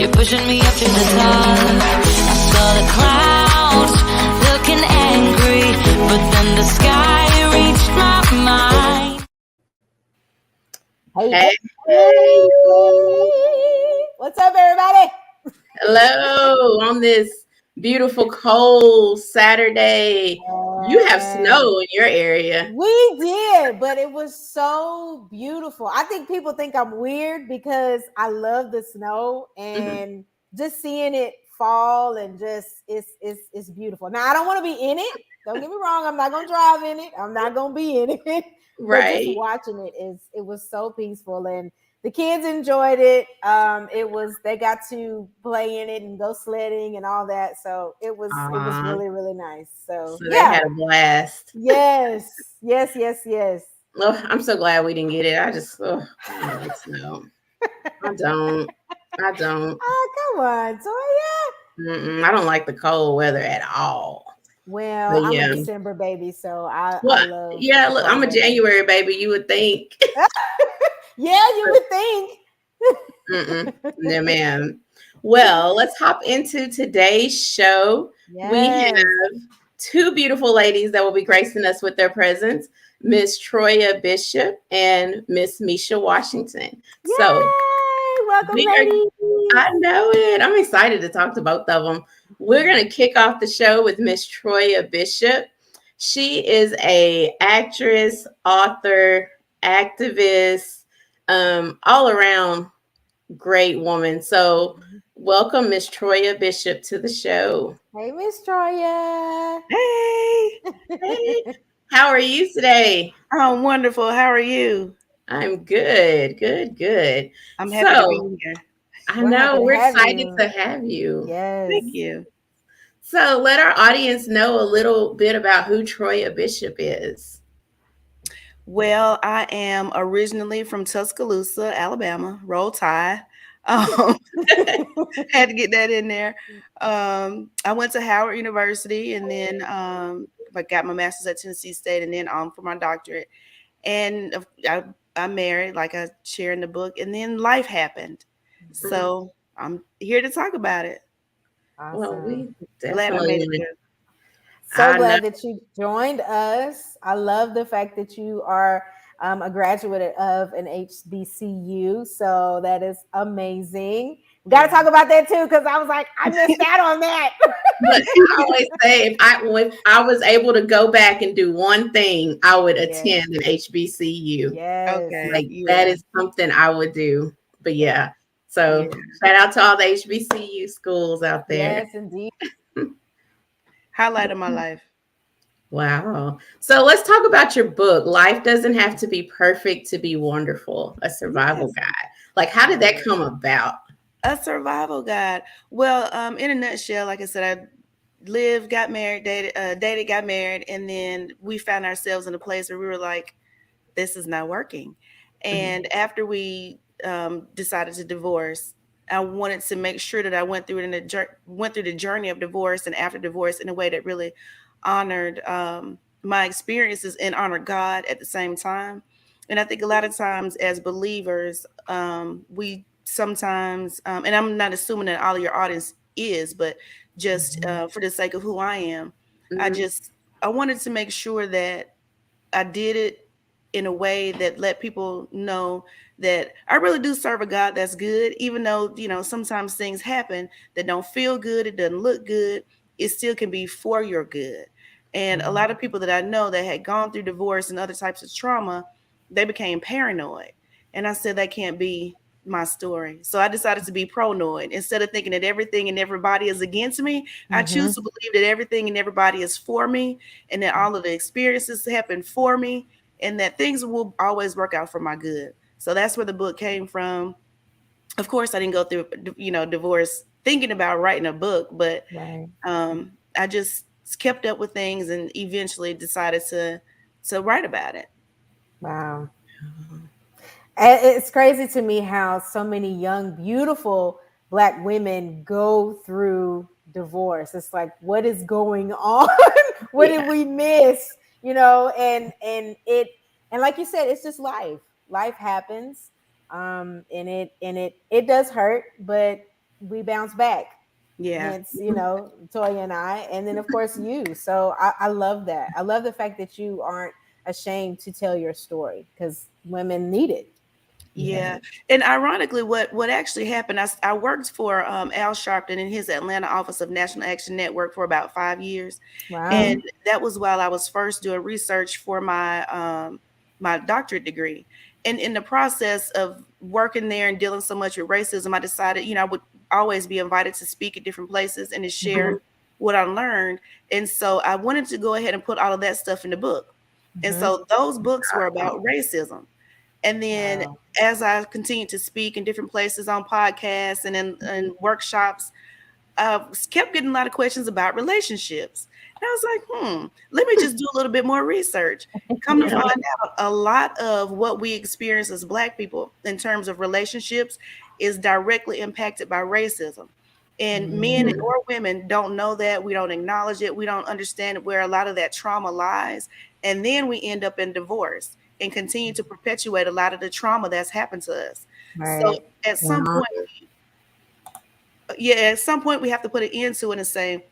You're pushing me up to the top. I saw the clouds looking angry, but then the sky reached my mind. Hey. What's up, everybody? Hello on this beautiful cold Saturday. You have snow in your area. We did, but it was so beautiful. I think people think I'm weird because I love the snow and just seeing it fall and just it's beautiful. Now I don't want to be in it. Don't get me wrong. I'm not gonna drive in it. I'm not gonna be in it. But just watching it was so peaceful, and the kids enjoyed it. They got to play in it and go sledding and all that. So it was really, really nice. So they had a blast. Yes. Oh, I'm so glad we didn't get it. I just snow. I don't. Oh, come on, Toya. I don't like the cold weather at all. Well, I'm a December baby, so I love. Yeah, look, I'm a January baby. You would think. Yeah, you would think. No, ma'am. Well, let's hop into today's show. Yes. We have two beautiful ladies that will be gracing us with their presence, Miss Troya Bishop and Miss Mesha Washington. Yay! So, welcome, ladies. I know it. I'm excited to talk to both of them. We're going to kick off the show with Miss Troya Bishop. She is an actress, author, activist, all around great woman. So welcome, Miss Troya Bishop, to the show. Hey, Miss Troya. Hey. How are you today? I'm wonderful. How are you? I'm good. I'm happy to be here. I know. We're excited to have you. Yes. Thank you. So let our audience know a little bit about who Troya Bishop is. Well, I am originally from Tuscaloosa, Alabama. Roll Tide. Had to get that in there. I went to Howard University, and then I got my master's at Tennessee State, and then for my doctorate. And I married, like I share in the book, and then life happened. So I'm here to talk about it. Awesome. Well, we glad I made it. Glad that you joined us. I love the fact that you are a graduate of an HBCU. So that is amazing. We got to talk about that too, because I was like, I missed out on that. But I always say, if I was able to go back and do one thing, I would attend an HBCU. Yes. Okay. That is something I would do. But so shout out to all the HBCU schools out there. Yes, indeed. Highlight of my life. Wow. So let's talk about your book. Life Doesn't Have to Be Perfect to Be Wonderful, a survival guide. Like, how did that come about? A survival guide. Well, in a nutshell, like I said, I lived, got married, dated, got married, and then we found ourselves in a place where we were like, this is not working. And after we decided to divorce, I wanted to make sure that I went through the journey of divorce and after divorce in a way that really honored my experiences and honored God at the same time. And I think a lot of times as believers, we sometimes, and I'm not assuming that all of your audience is, but just for the sake of who I am, I wanted to make sure that I did it in a way that let people know that I really do serve a God that's good, even though, sometimes things happen that don't feel good. It doesn't look good. It still can be for your good. And a lot of people that I know that had gone through divorce and other types of trauma, they became paranoid. And I said, that can't be my story. So I decided to be pronoid. Instead of thinking that everything and everybody is against me, I choose to believe that everything and everybody is for me, and that all of the experiences happen for me, and that things will always work out for my good. So that's where the book came from. Of course, I didn't go through, divorce thinking about writing a book, but I just kept up with things and eventually decided to write about it. Wow. It's crazy to me how so many young, beautiful Black women go through divorce. It's like, what is going on? What did we miss? And like you said, it's just life. Life happens. And it does hurt, but we bounce back. Yeah. Hence, Toya and I, and then of course you. So I love that. I love the fact that you aren't ashamed to tell your story because women need it. Yeah, and ironically, what actually happened? I worked for Al Sharpton in his Atlanta office of National Action Network for about 5 years, Wow. and that was while I was first doing research for my doctorate degree. And in the process of working there and dealing so much with racism, I decided, I would always be invited to speak at different places and to share what I learned. And so I wanted to go ahead and put all of that stuff in the book. And Mhm. so those books were about racism. And then Wow. as I continued to speak in different places on podcasts and in workshops, kept getting a lot of questions about relationships. And I was like, let me just do a little bit more research. Come to Yeah. find out, a lot of what we experience as Black people in terms of relationships is directly impacted by racism. And men Mhm. or women don't know that. We don't acknowledge it. We don't understand where a lot of that trauma lies. And then we end up in divorce and continue to perpetuate a lot of the trauma that's happened to us. So Right. at some Wow. point, yeah, at some point we have to put an end to it and say,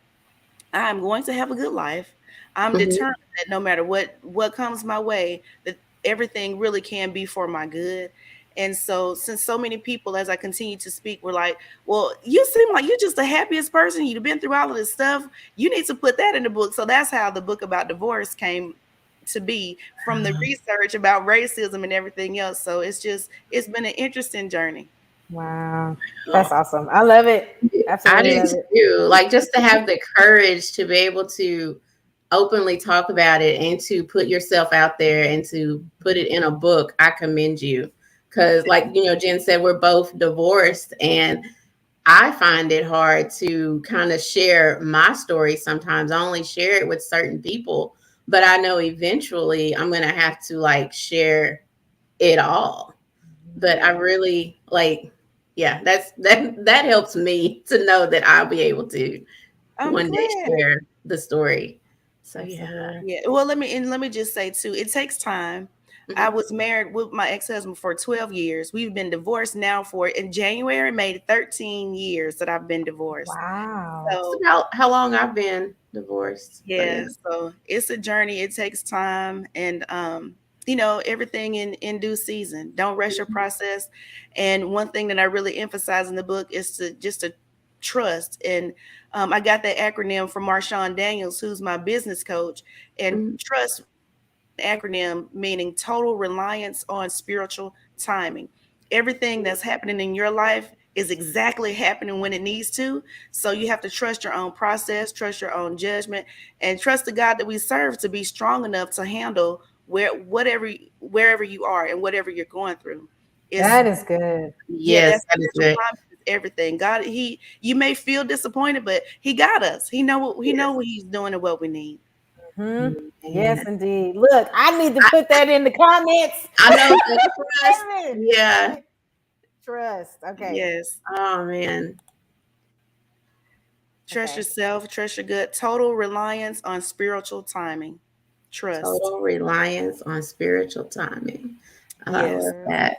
I'm going to have a good life. I'm Mhm. determined that no matter what comes my way, that everything really can be for my good. And so, since so many people, as I continue to speak, were like, "Well, you seem like you're just the happiest person. You've been through all of this stuff. You need to put that in the book." So that's how the book about divorce came to be, from the research about racism and everything else. So it's been an interesting journey. Wow. That's Oh, awesome. I love it. I Absolutely do love it. too. Like just to have the courage to be able to openly talk about it and to put yourself out there and to put it in a book, I commend you. Because, like, Jen said, we're both divorced, and I find it hard to kind of share my story sometimes. I only share it with certain people, but I know eventually I'm going to have to like share it all. But I Yeah, really like, yeah, that helps me to know that I'll be able to I'm one day glad. share the story. So yeah. Absolutely. Yeah. Well, let me just say too, it takes time. I Mhm. was married with my ex-husband for 12 years. We've been divorced now for in January made 13 years that I've been divorced. Wow. It's So about how long I've been divorced. So yeah. yeah, so it's a journey. It takes time, and everything in due season. Don't rush your process. And one thing that I really emphasize in the book is to trust. And I got that acronym from Marshawn Daniels, who's my business coach. And Mhm. trust acronym meaning total reliance on spiritual timing. Everything that's happening in your life is exactly happening when it needs to. So you have to trust your own process, trust your own judgment, and trust the God that we serve to be strong enough to handle wherever you are and whatever you're going through. It's That is good. Yeah, that Yes, that is spiritual good. timing is everything. God, you may feel disappointed, but He got us. He know Yes. what He's doing and what we need. Hmm. Yes, Man. indeed. Look, I need to put that in the comments. I know the trust. Amen. Yeah. Trust. Okay. Yes. Oh man. Trust Okay. yourself, trust your gut. Total reliance on spiritual timing. Trust. Total reliance on spiritual timing. I love Yes. that.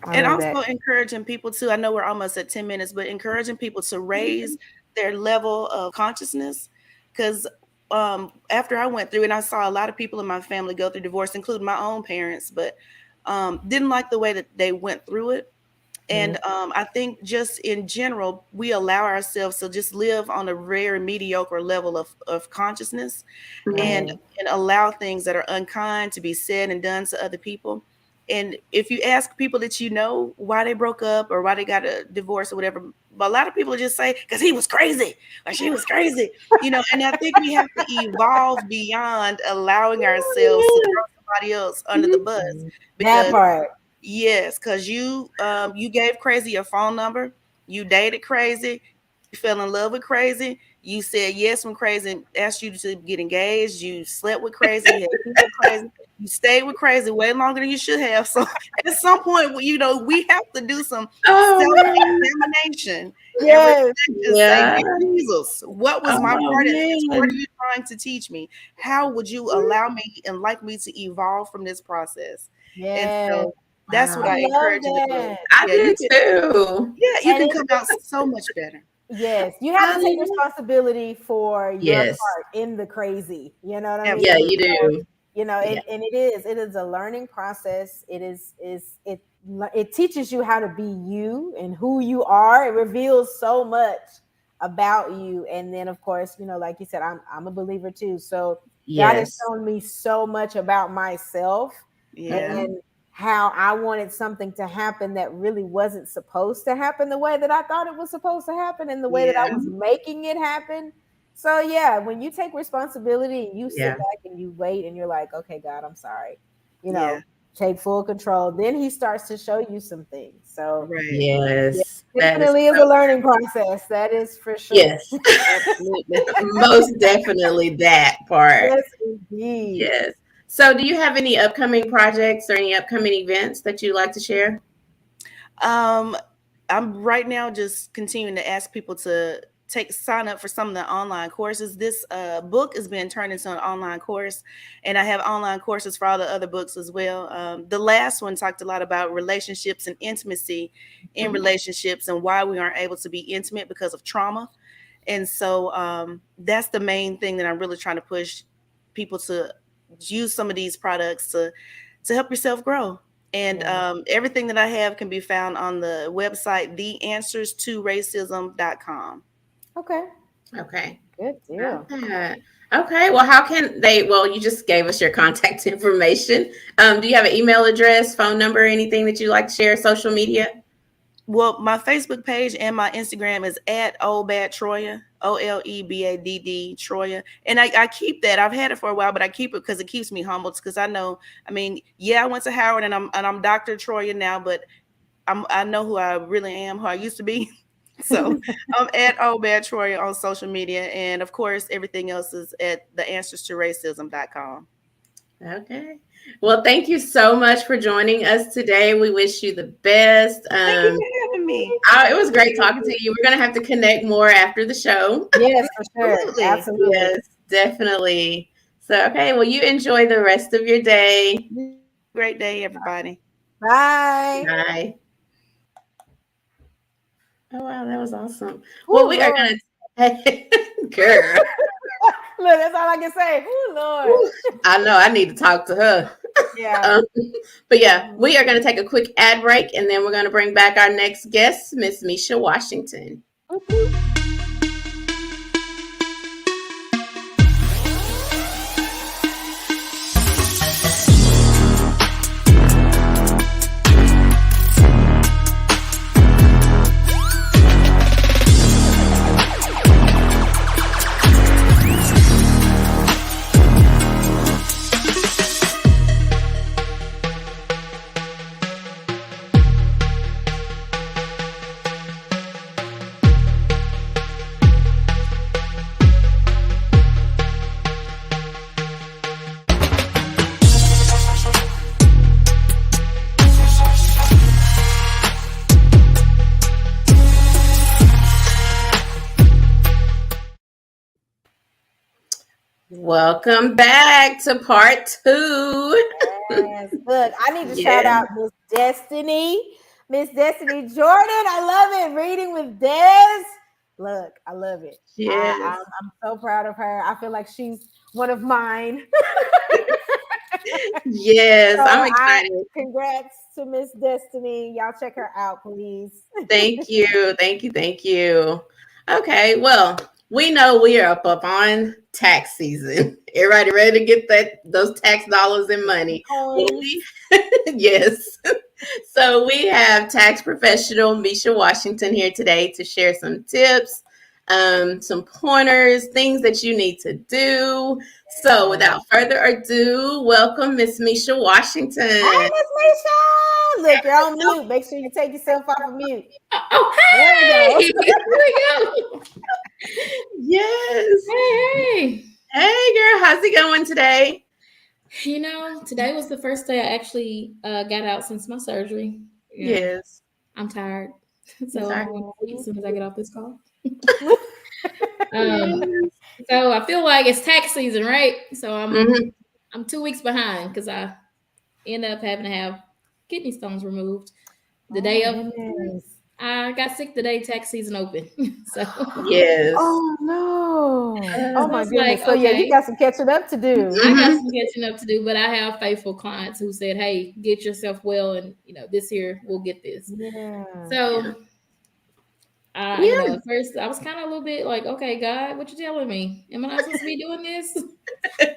I And love that. also encouraging people too. I know we're almost at 10 minutes, but encouraging people to raise their level of consciousness. Because after I went through, and I saw a lot of people in my family go through divorce, including my own parents, but didn't like the way that they went through it. And Mhm. I think just in general, we allow ourselves to just live on a very mediocre level of consciousness, and Mhm. and allow things that are unkind to be said and done to other people. And if you ask people that you know why they broke up or why they got a divorce or whatever, a lot of people just say because he was crazy or she was crazy, And I think we have to evolve beyond allowing ourselves to throw somebody else under the bus, That because part. yes, because you gave crazy your phone number, you dated crazy, you fell in love with crazy, you said yes when crazy asked you to get engaged, you slept with crazy, you had kids with crazy, you stayed with crazy way longer than you should have. So at some point, we have to do some Oh man. self-examination and Yes. reflect and say, Yeah. "Dear Jesus, what was my Oh part in this? What are man. you trying to teach me? How would you allow me and like me to evolve from this process?" And Yes. so That's what Wow. I I love encourage in the book. that. I Yeah, you did can. too. Yeah, you And can it, come out so much better. yes, you have to take Hallelujah. responsibility for your Yes. part in the crazy. You know what I Yeah, mean? you Absolutely. do. You know, Yeah. and it is a learning process. It teaches you how to be you and who you are. It reveals so much about you. And then of course, like you said, I'm a believer too, so God has Yes. shown me so much about myself Yeah. Mhm. and how I wanted something to happen that really wasn't supposed to happen the way that I thought it was supposed to happen and the way that I Yeah. was making it happen. So yeah, when you take responsibility and you sit Yeah. back and you wait and you're like, okay, God, I'm sorry, you know, Yeah. take full control, then he starts to show you some things. So Right. yeah, Yes. That is definitely is so a learning process. That is for sure. yes. Absolutely. Most definitely that part. Yes, indeed. Yes. So do you have any upcoming projects or any upcoming events that you'd like to share? Um, I'm right now just continuing to ask people to sign up for some of the online courses. This book is being turned into an online course, and I have online courses for all the other books as well. The last one talked a lot about relationships and intimacy in Mhm. relationships and why we aren't able to be intimate because of trauma. And so that's the main thing that I'm really trying to push people to use some of these products to help yourself grow. And Yeah. everything that I have can be found on the website, theanswersToRacism.com. Okay. Okay. Good Got deal. that. Okay. Well, how can they? Well, you just gave us your contact information. Do you have an email address, phone number, anything that you like to share, social media? Well, my Facebook page and my Instagram is at Old Bad Troya, OLEBADD Troya. And I keep that. I've had it for a while, but I keep it because it keeps me humble. Because I know, I mean, yeah, I went to Howard and I'm Dr. Troya now, but I know who I really am, who I used to be. So I'm at Old Bad Troya on social media. And of course, everything else is at theanswerstoracism.com. Okay. Well, thank you so much for joining us today. We wish you the best. Thank you for having me. It was great talking to you. We're going to have to connect more after the show. Yes, for sure. Absolutely. Absolutely. Yes, definitely. So, okay. Well, you enjoy the rest of your day. Great day, everybody. Bye. Bye. Oh, wow. That was awesome. Well, Oh we are Lord. going to, girl, Look, that's all I can say. Oh Lord. I know I need to talk to her. Yeah. Um, but yeah, we are going to take a quick ad break and then we're going to bring back our next guest, Miss Mesha Washington. Welcome back to part 2. Yes. Look, I need to shout Yes. out Miss Destiny. Miss Destiny Jordan. I love it. Reading with Des. Look, I love it. Yes. I'm so proud of her. I feel like she's one of mine. Yes. So I'm I excited. congrats to Miss Destiny. Y'all check her out, please. Thank you. Thank you. Thank you. Okay. Well, we know we are up on tax season. Everybody ready to get those tax dollars and money? Well, Coins. yes. So we have tax professional Mesha Washington here today to share some tips, some pointers, things that you need to do. So without further ado, welcome Miss Mesha Hey, Washington. Miss Misha. Look, you're on mute. Make sure you take yourself off of mute. Oh, There we hey! go. Here we go. Yes. Hey, Hey, girl. How's it going today? today was the first day I actually got out since my surgery. Yes. I'm tired, so I'm Sorry. going to sleep as soon as I get off this call. Yes. Um, so I feel like it's tax season, right? So Mhm. I'm 2 weeks behind because I end up having to have kidney stones removed. The Oh day my of, goodness. I got sick the day tax season opened. So, Yes. Oh no. Oh so I my was like, goodness. So yeah, you okay, got some catching up to do. I got Mhm. some catching up to do, but I have faithful clients who said, "Hey, get yourself well, and this year we'll get this." Yeah. So, Yeah. at first I was kind of a little bit like, "Okay, God, what you telling me? Am I not supposed to be doing this?"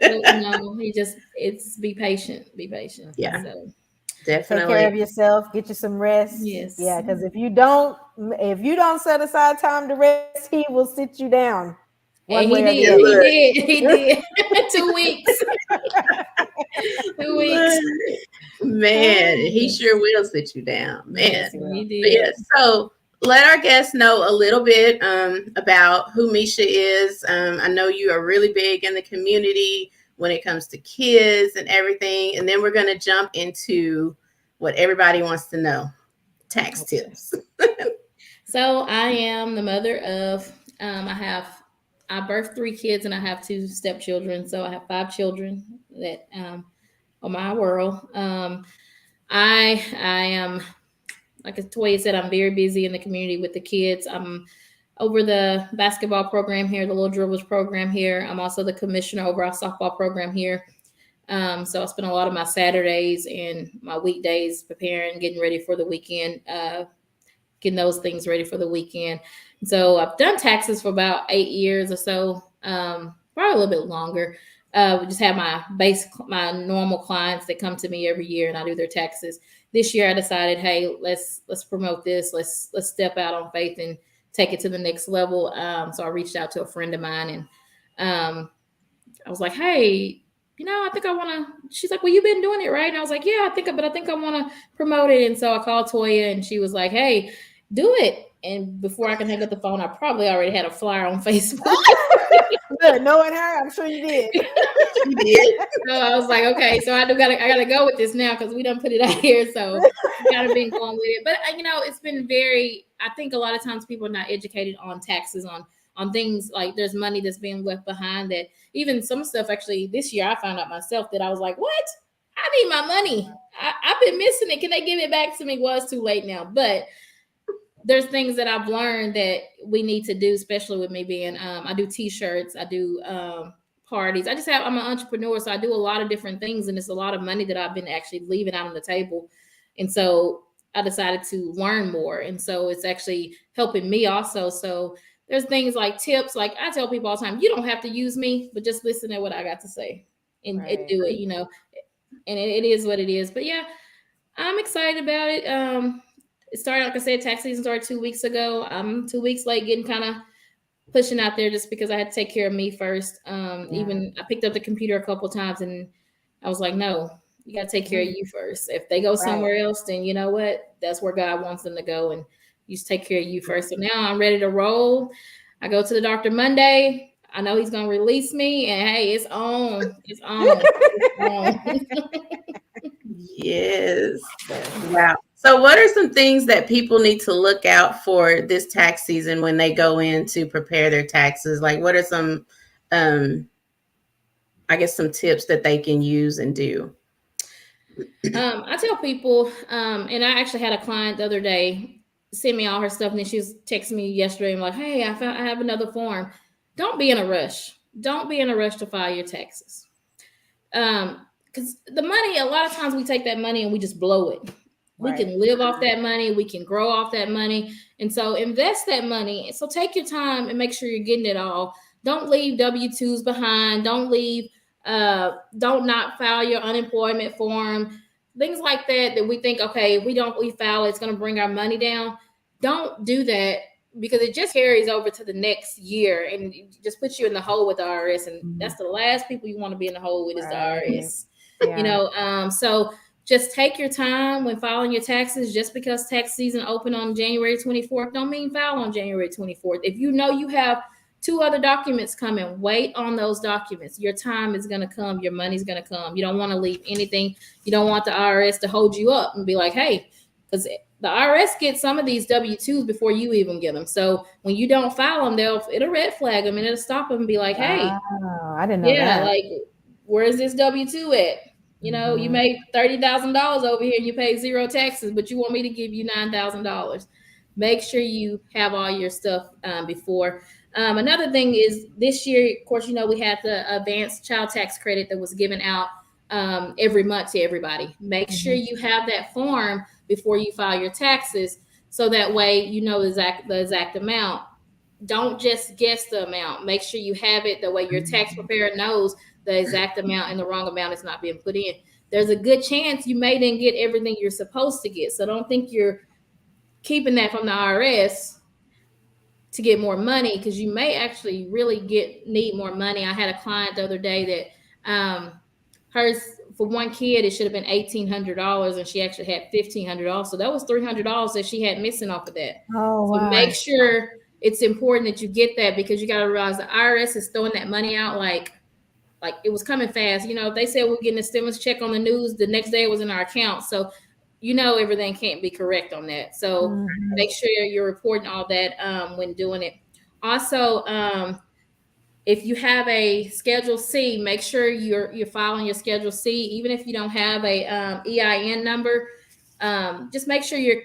But no, it's be patient, be patient. Yeah, Mhm. So, Take care definitely. of yourself, get you some rest. yes, Yeah, because if you don't set aside time to rest, he will sit you down and one way or the And other. he did 2 weeks, 2 weeks. look, man, he Yes, sure will sit you down, man. Yes, he he will. But yeah, did. so let our guests know a little bit about who Mesha is. I know you are really big in the community when it comes to kids and everything. And then we're going to jump into what everybody wants to know, tax Okay. tips. So I am the mother of. I birthed 3 kids and I have 2 stepchildren. So I have 5 children that are my world. I am, like Toyia said, I'm very busy in the community with the kids. I'm over the basketball program here, the Little Dribblers program here. I'm also the commissioner over our softball program here. So I spend a lot of my Saturdays and my weekdays preparing, getting ready for the weekend, getting those things ready for the weekend. So I've done taxes for about 8 years or so, probably a little bit longer. We just have my normal clients that come to me every year, and I do their taxes. This year, I decided, hey, let's promote this. Let's step out on faith and take it to the next level. So I reached out to a friend of mine, and I was like, hey, I think I want to. She's like, well, you've been doing it, right? And I was like, yeah, but I think I want to promote it. And so I called Toyia, and she was like, hey, do it. And before I can hang up the phone, I probably already had a flyer on Facebook. Good. Knowing her, I'm sure you did. She did. So I was like, okay, so I gotta go with this now because we don't put it out here. So we gotta be going with it. But it's been very. I think a lot of times people are not educated on taxes, on things like there's money that's being left behind. That even some stuff actually this year I found out myself that I was like, what? I need my money. I've been missing it. Can they give it back to me? Well, it's too late now, but there's things that I've learned that we need to do, especially with me being, I do t-shirts, I do parties. I'm an entrepreneur, so I do a lot of different things, and it's a lot of money that I've been actually leaving out on the table. And so I decided to learn more. And so it's actually helping me also. So there's things like tips, like I tell people all the time, you don't have to use me, but just listen to what I got to say and Right. do it, and it is what it is. But yeah, I'm excited about it. It started, like I said, tax season started 2 weeks ago. I'm 2 weeks late getting kind of pushing out there just because I had to take care of me first. Even I picked up the computer a couple of times and I was like, no, you got to take care of you first. If they go Right. somewhere else, then you know what? That's where God wants them to go, and you just take care of you first. So now I'm ready to roll. I go to the doctor Monday. I know he's going to release me, and hey, it's on. It's on. It's on. Yes. Wow. So, what are some things that people need to look out for this tax season when they go in to prepare their taxes? Like, what are some, I guess, some tips that they can use and do? I tell people, and I actually had a client the other day send me all her stuff, and then she was texting me yesterday and like, hey, I have another form. Don't be in a rush. Don't be in a rush to file your taxes. Because the money, a lot of times we take that money and we just blow it. We Right. can live off that money. We can grow off that money. And so invest that money. So take your time and make sure you're getting it all. Don't leave W-2s behind. Don't not file your unemployment form. Things like that we think, okay, if we file, it's going to bring our money down. Don't do that because it just carries over to the next year and it just puts you in the hole with the IRS. And that's the last people you want to be in the hole with is the Right. IRS. Yeah. So just take your time when filing your taxes. Just because tax season open on January 24th don't mean file on January 24th. If you know you have 2 other documents coming, wait on those documents. Your time is going to come. Your money's going to come. You don't want to leave anything. You don't want the IRS to hold you up and be like, hey, because the IRS gets some of these W-2s before you even get them. So when you don't file them, it'll red flag them and it'll stop them and be like, hey, Wow, I didn't know yeah, that. like, where's this W-2 at? You know, you made $30,000 over here and you pay zero taxes, but you want me to give you $9,000. Make sure you have all your stuff before. Another thing is this year, of course, you know, we had the advanced child tax credit that was given out every month to everybody. Make sure you have that form before you file your taxes, so that way you know the exact amount. Don't just guess the amount. Make sure you have it the way your tax preparer knows the exact amount and the wrong amount is not being put in. There's a good chance you may didn't get everything you're supposed to get. So don't think you're keeping that from the IRS to get more money, because you may actually really need more money. I had a client the other day that hers, for one kid, it should have been $1,800 and she actually had $1,500. So that was $300 that she had missing off of that. Oh, so wow. make sure it's important that you get that, because you got to realize the IRS is throwing that money out like it was coming fast. You know, if they said we're getting a stimulus check on the news, the next day it was in our account. So you know everything can't be correct on that. So make sure you're reporting all that when doing it. Also, if you have a Schedule C, make sure you're filing your Schedule C, even if you don't have a EIN number. Just make sure you're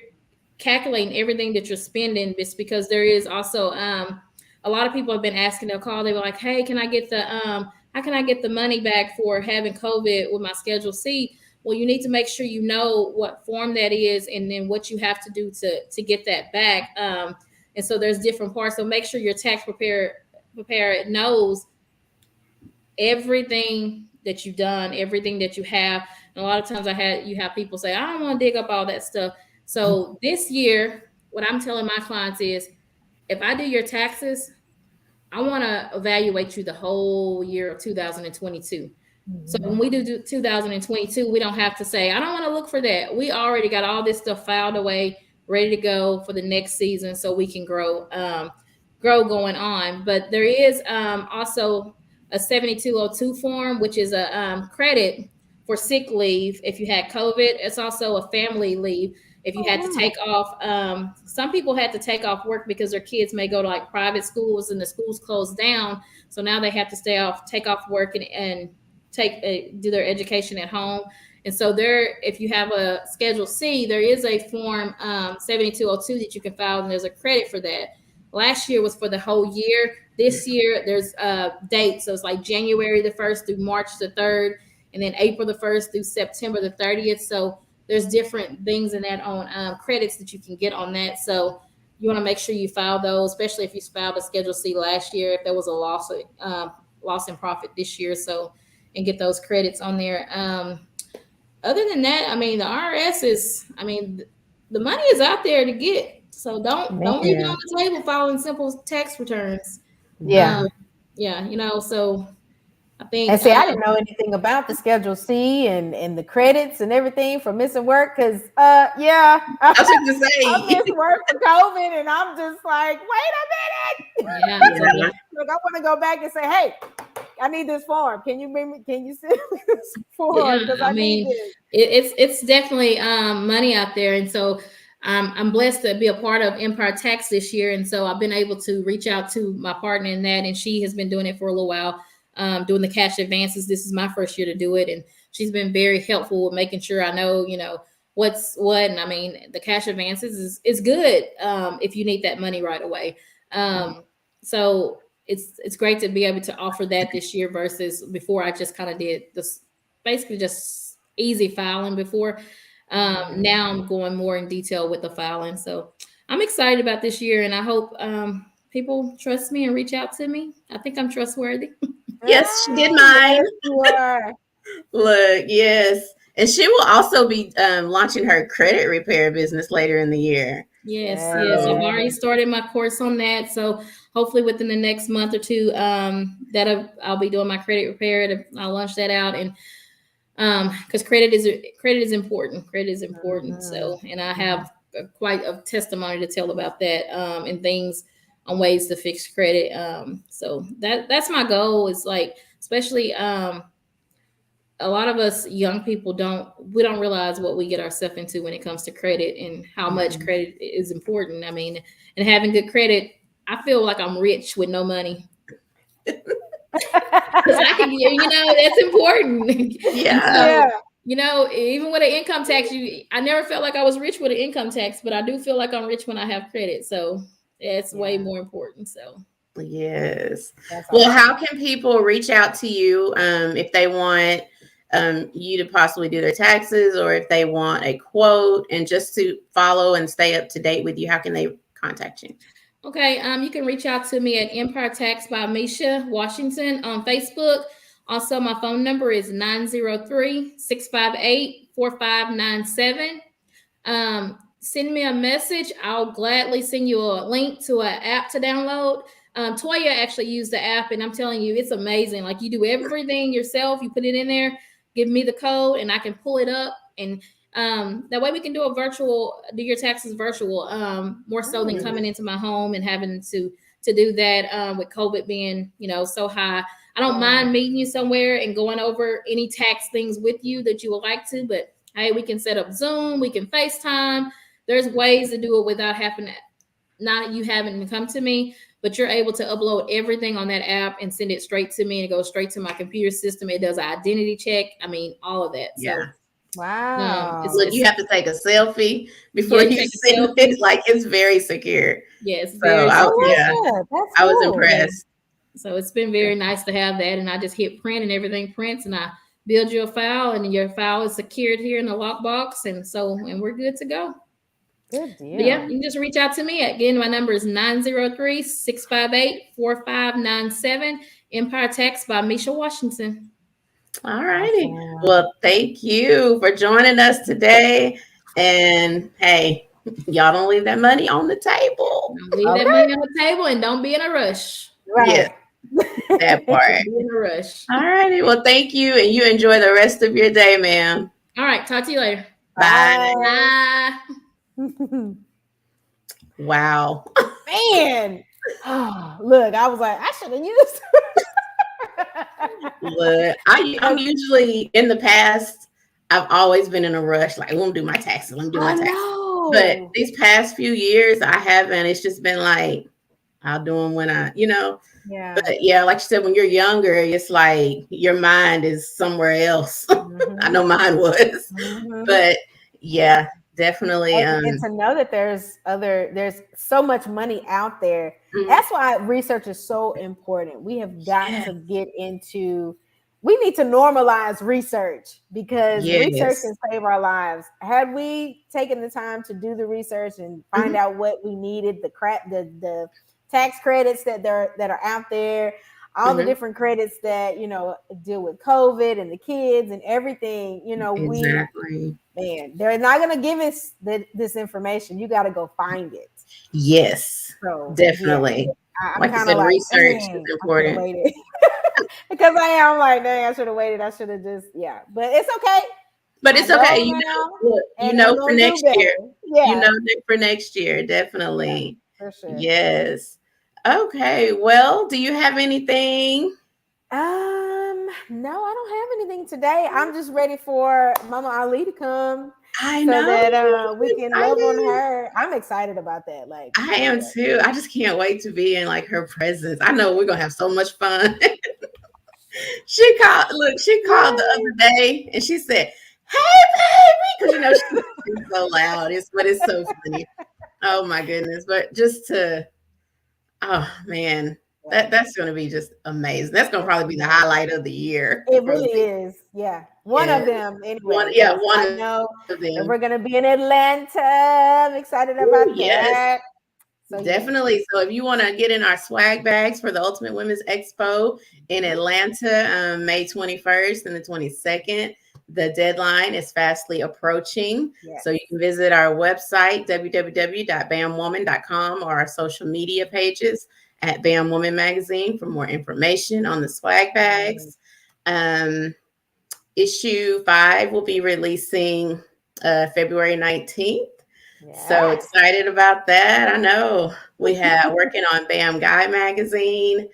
calculating everything that you're spending, just because there is also a lot of people have been asking, they'll call, they were like, hey, can I get the how can I get the money back for having COVID with my Schedule C? Well, you need to make sure you know what form that is and then what you have to do to get that back. And so there's different parts. So make sure your tax preparer knows everything that you've done, everything that you have. And a lot of times you have people say, I don't want to dig up all that stuff. So this year, what I'm telling my clients is, if I do your taxes, I want to evaluate you the whole year of 2022. So when we do 2022, we don't have to say, I don't want to look for that. We already got all this stuff filed away, ready to go for the next season, so we can grow going on. But there is also a 7202 form, which is a credit for sick leave if you had COVID. It's also a family leave if you had to take off. Some people had to take off work because their kids may go to like private schools and the schools closed down. So now they have to take off work and do their education at home. And so if you have a Schedule C, there is a form 7202 that you can file, and there's a credit for that. Last year was for the whole year. This year there's dates. So it's like January the 1st through March the 3rd, and then April the 1st through September the 30th. So there's different things in that on credits that you can get on that. So you want to make sure you file those, especially if you filed a Schedule C last year, if there was a loss in profit this year. So, and get those credits on there. Other than that, I mean, the IRS the money is out there to get. So don't leave it on the table filing simple tax returns. Yeah. So I think. And see, I didn't know anything about the Schedule C and the credits and everything for missing work, because I was going to say, I missed work for COVID, and I'm just like, wait a minute. Yeah. Look, I want to go back and say, hey, I need this form. Can you send me this form? Because I need this. It's definitely money out there, and so I'm blessed to be a part of Empire Tax this year, and so I've been able to reach out to my partner in that, and she has been doing it for a little while, doing the cash advances. This is my first year to do it, and she's been very helpful with making sure I know, what's what. And I mean, the cash advances is good if you need that money right away. So it's great to be able to offer that this year versus before. I just kind of did this basically just easy filing before. Now I'm going more in detail with the filing. So I'm excited about this year, and I hope people trust me and reach out to me. I think I'm trustworthy. Yes, she did mine. Yes, you are. Look, yes. And she will also be launching her credit repair business later in the year. Yes. I've already started my course on that. So hopefully within the next month or two, I'll be doing my credit repair. I'll launch that out, and because credit is important. Credit is important. So, and I have quite a testimony to tell about that and things on ways to fix credit. So that's my goal. Is like, especially a lot of us young people don't realize what we get ourselves into when it comes to credit and how much credit is important. I mean, and having good credit, I feel like I'm rich with no money. Because I can, that's important. Yeah. Even with an income tax, I never felt like I was rich with an income tax, but I do feel like I'm rich when I have credit. So it's way more important. So yes. That's Well, awesome. how can people reach out to you if they want you to possibly do their taxes, or if they want a quote and just to follow and stay up to date with you? How can they contact you? Okay, you can reach out to me at Empire Tax by Mesha Washington on Facebook. Also, my phone number is 903-658-4597. Send me a message. I'll gladly send you a link to an app to download. Toyia actually used the app, and I'm telling you, it's amazing. Like, you do everything yourself. You put it in there, give me the code, and I can pull it up. And that way we can do your taxes virtual, more so than coming into my home and having to do that with COVID being, so high. I don't mind meeting you somewhere and going over any tax things with you that you would like to, but hey, we can set up Zoom, we can FaceTime. There's ways to do it without having to come to me, but you're able to upload everything on that app and send it straight to me, and it goes straight to my computer system. It does an identity check. I mean, all of that. Yeah. So wow. Look, you have to take a selfie before you send it. Like, it's very secure. Yes, so very secure. I was impressed. So it's been very nice to have that, and I just hit print and everything prints, and I build you a file, and your file is secured here in the lockbox, and we're good to go. Good deal. But yeah, you can just reach out to me. Again, my number is 903-658-4597. Empire Tax by Mesha Washington. All righty. Well, thank you for joining us today. And hey, y'all don't leave that money on the table. Don't leave that money on the table, and don't be in a rush. Right. Yeah, that part. Be in a rush. All righty. Well, thank you. And you enjoy the rest of your day, ma'am. All right. Talk to you later. Bye. Bye. Wow. Man. Oh, look, I was like, I should have used. Look, I'm usually, in the past, I've always been in a rush. Like, let me do my taxes. Let me do my taxes. But these past few years, I haven't. It's just been like, I'll do them when Yeah. But yeah, like you said, when you're younger, it's like your mind is somewhere else. I know mine was. But yeah, definitely. And to know that there's so much money out there. That's why research is so important. We have got to get into, we need to normalize research, because research can save our lives. Had we taken the time to do the research and find out what we needed, the tax credits that are out there, all the different credits that deal with COVID and the kids and everything, they're not going to give us this information. You got to go find it. Yes, so, definitely. I'm like I said, research is important. Because I'm like, dang, I should have waited. I should have just, but it's okay. But it's okay. For next year. Yeah. For next year, definitely. Yeah, for sure. Yes. Okay. Well, do you have anything? No, I don't have anything today. I'm just ready for Mama Ali to come. I know. So that we can love on her. I'm excited about that. Like, I am too. I just can't wait to be in like her presence. I know we're gonna have so much fun. She called the other day and she said, "Hey, baby," because she's so loud. It's so funny. Oh my goodness! But just to, oh man, that's going to be just amazing. That's going to probably be the highlight of the year. It really is. Yeah, one of them anyway. One I know of them. We're going to be in Atlanta. I'm excited about that. So definitely. So if you want to get in our swag bags for the Ultimate Women's Expo in Atlanta, May 21st and the 22nd, the deadline is fastly approaching. So you can visit our website, www.bamwoman.com, or our social media pages at Bam Woman Magazine for more information on the swag bags. Issue 5 will be releasing February 19th. So excited about that. I know we have working on Bam Guy Magazine.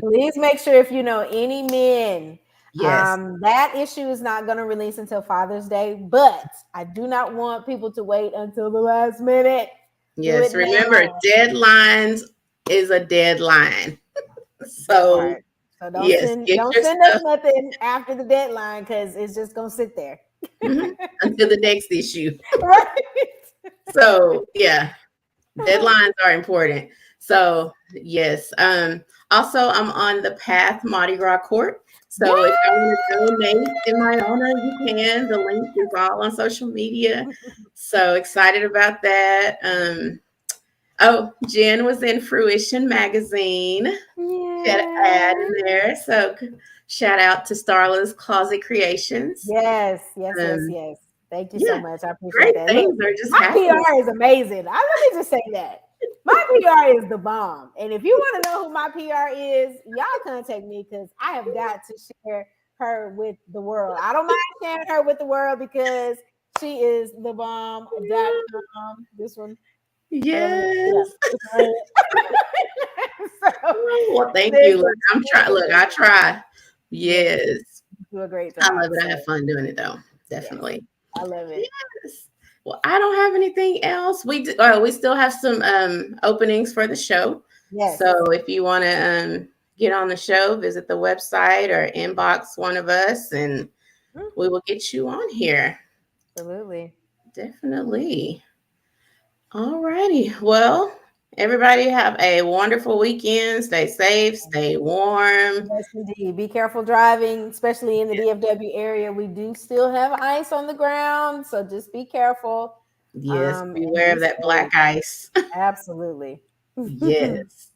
Please make sure, if you know any men, that issue is not going to release until Father's Day, but I do not want people to wait until the last minute. Yes, remember, deadlines is a deadline. So So don't Yes, send get don't your send us stuff nothing after the deadline because it's just gonna sit there. until the next issue. Right. So yeah, deadlines are important. So yes. Also I'm on the Path Mardi Gras Court. So if I want to donate in my honor, you can. The link is all on social media. So excited about that. Oh, Jen was in Fruition Magazine. She had an ad in there. So shout out to Starla's Closet Creations. Yes, yes, yes, Um, yes. Thank you so yeah, much. I appreciate great that. things Look, are just my happening. PR is amazing. Let me just say that. My PR is the bomb. And if you want to know who my PR is, y'all contact me because I have got to share her with the world. I don't mind sharing her with the world because she is the bomb.com. This one. Yes. Yeah. So, Well, thank this you. Look, I'm trying. Look, I try. Yes, Yes. do a great I job. love it. I So, have fun doing it though. yes, Definitely. I love it. Yes. Well, I don't have anything else. We still have some openings for the show. Yes. So if you want to get on the show, visit the website or inbox one of us, and we will get you on here. Absolutely. Definitely. All righty. Well, everybody have a wonderful weekend. Stay safe, stay warm. Yes, indeed. Be careful driving, especially in the DFW area. We do still have ice on the ground, so just be careful. Yes, And beware be of that safe. black ice. Absolutely. Yes.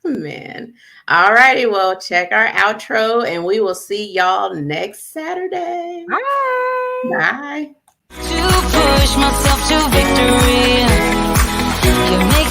Man. All righty. Well, check our outro and we will see y'all next Saturday. Bye. Bye. To push myself to victory. You make